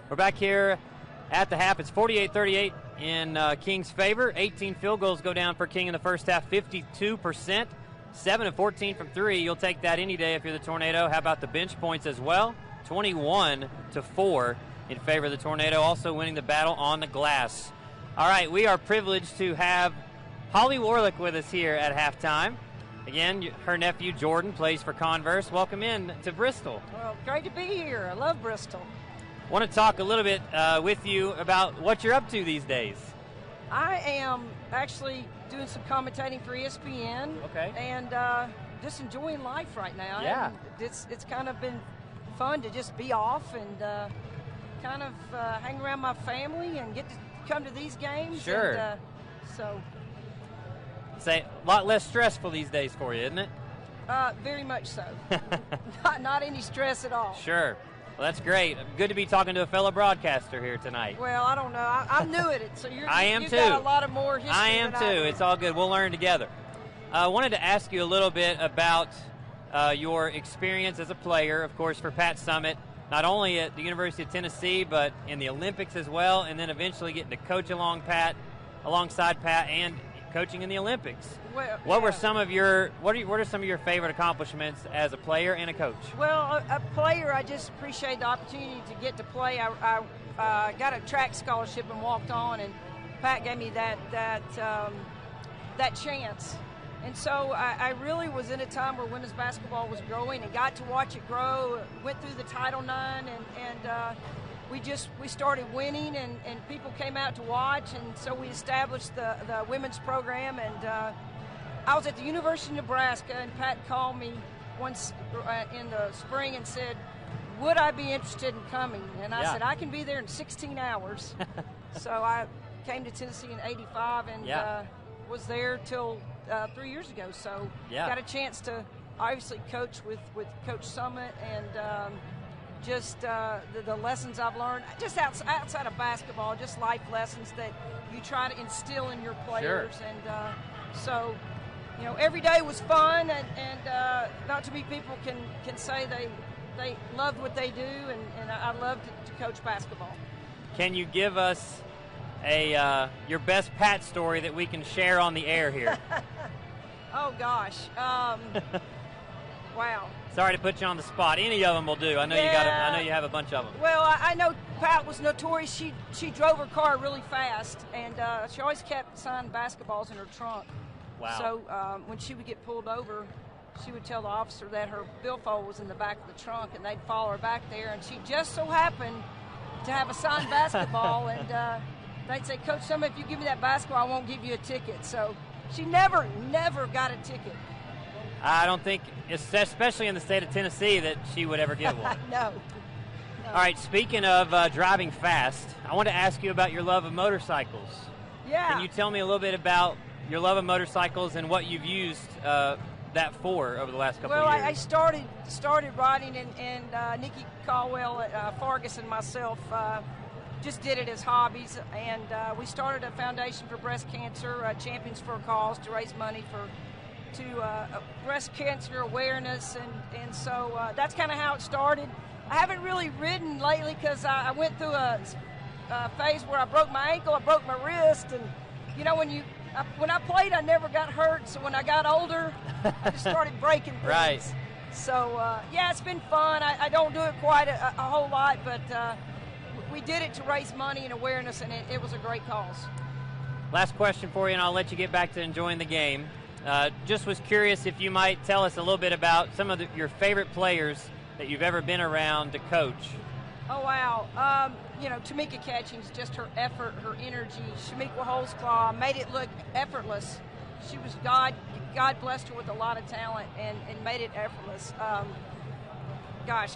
We're back here at the half. It's 48-38 in King's favor. 18 field goals go down for King in the first half, 52%. 7 of 14 from 3. You'll take that any day if you're the Tornado. How about the bench points as well? 21-4 in favor of the Tornado, also winning the battle on the glass. All right, we are privileged to have Holly Warlick with us here at halftime. Again, her nephew Jordan plays for Converse. Welcome in to Bristol. Well, great to be here. I love Bristol. Want to talk a little bit with you about what you're up to these days. I am actually doing some commentating for ESPN. Okay. And just enjoying life right now. Yeah. And it's kind of been fun to just be off and kind of hang around my family and get to come to these games. Sure. And, so. Say a lot less stressful these days for you, isn't it? Very much so. not any stress at all. Sure. Well, that's great. Good to be talking to a fellow broadcaster here tonight. Well, I don't know. I'm new at it, so you've too. got a lot of more history. I am than too. I do. It's all good. We'll learn together. I wanted to ask you a little bit about your experience as a player, of course, for Pat Summitt, not only at the University of Tennessee, but in the Olympics as well, and then eventually getting to coach alongside Pat, and coaching in the Olympics. Well, what yeah. are some of your favorite accomplishments as a player and a coach? Well, a player, I just appreciate the opportunity to get to play. I got a track scholarship and walked on, and Pat gave me that chance. And so I really was in a time where women's basketball was growing and got to watch it grow. Went through the Title IX, and we started winning, and people came out to watch, and so we established the women's program. And I was at the University of Nebraska, and Pat called me once in the spring and said, would I be interested in coming? And I said, I can be there in 16 hours. So I came to Tennessee in '85 and was there till 3 years ago. So got a chance to obviously coach with Coach Summitt, and just the lessons I've learned, just outside of basketball, just life lessons that you try to instill in your players. Sure. And so, every day was fun, and not too many people can say they loved what they do, and I love to coach basketball. Can you give us your best Pat story that we can share on the air here? Oh, gosh. Wow. Sorry to put you on the spot. Any of them will do. I know I know you have a bunch of them. Well, I know Pat was notorious. She drove her car really fast, and she always kept signed basketballs in her trunk. Wow. So when she would get pulled over, she would tell the officer that her billfold was in the back of the trunk, and they'd follow her back there. And she just so happened to have a signed basketball, and they'd say, Coach Summitt, if you give me that basketball, I won't give you a ticket. So she never got a ticket. I don't think, especially in the state of Tennessee, that she would ever get one. No. All right, speaking of driving fast, I want to ask you about your love of motorcycles. Yeah. Can you tell me a little bit about your love of motorcycles and what you've used that for over the last couple of years? Well, I started riding, and Nikki Caldwell at Fargus and myself just did it as hobbies, and we started a foundation for breast cancer, Champions for a Cause, to raise money to breast cancer awareness, and so that's kind of how it started. I haven't really ridden lately because I went through a phase where I broke my ankle, I broke my wrist, and when I played, I never got hurt. So when I got older, I just started breaking things. Right. So it's been fun. I don't do it quite a whole lot, but we did it to raise money and awareness, and it was a great cause. Last question for you, and I'll let you get back to enjoying the game. Just was curious if you might tell us a little bit about some of your favorite players that you've ever been around to coach. Oh, wow. Tamika Catchings, just her effort, her energy. Shamiqua Holzclaw made it look effortless. She was God blessed her with a lot of talent and made it effortless.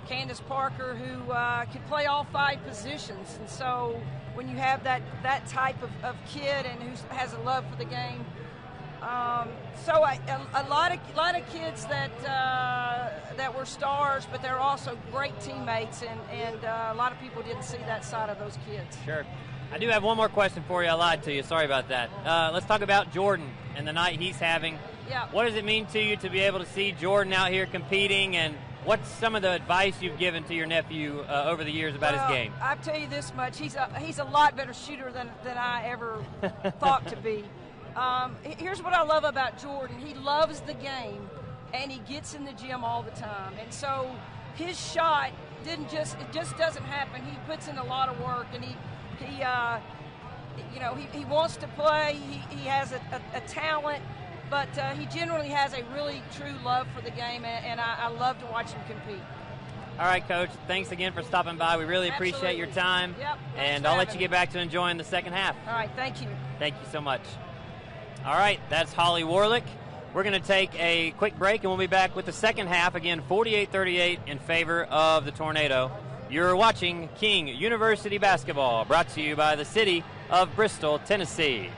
Candace Parker, who could play all 5 positions. And so when you have that type of kid and who has a love for the game, a lot of kids that were stars, but they're also great teammates, and a lot of people didn't see that side of those kids. Sure. I do have one more question for you. I lied to you. Sorry about that. Let's talk about Jordan and the night he's having. Yeah. What does it mean to you to be able to see Jordan out here competing and What's some of the advice you've given to your nephew over the years about his game? I'll tell you this much: he's a lot better shooter than I ever thought to be. Here's what I love about Jordan: he loves the game, and he gets in the gym all the time. And so his shot just doesn't happen. He puts in a lot of work, and he wants to play. He has a talent. But he generally has a really true love for the game, and I love to watch him compete. All right, Coach. Thanks again for stopping by. We really appreciate your time. Yep. And I'll let you get back to enjoying the second half. All right, thank you. Thank you so much. All right, that's Holly Warlick. We're going to take a quick break, and we'll be back with the second half. Again, 48-38 in favor of the Tornado. You're watching King University Basketball, brought to you by the city of Bristol, Tennessee.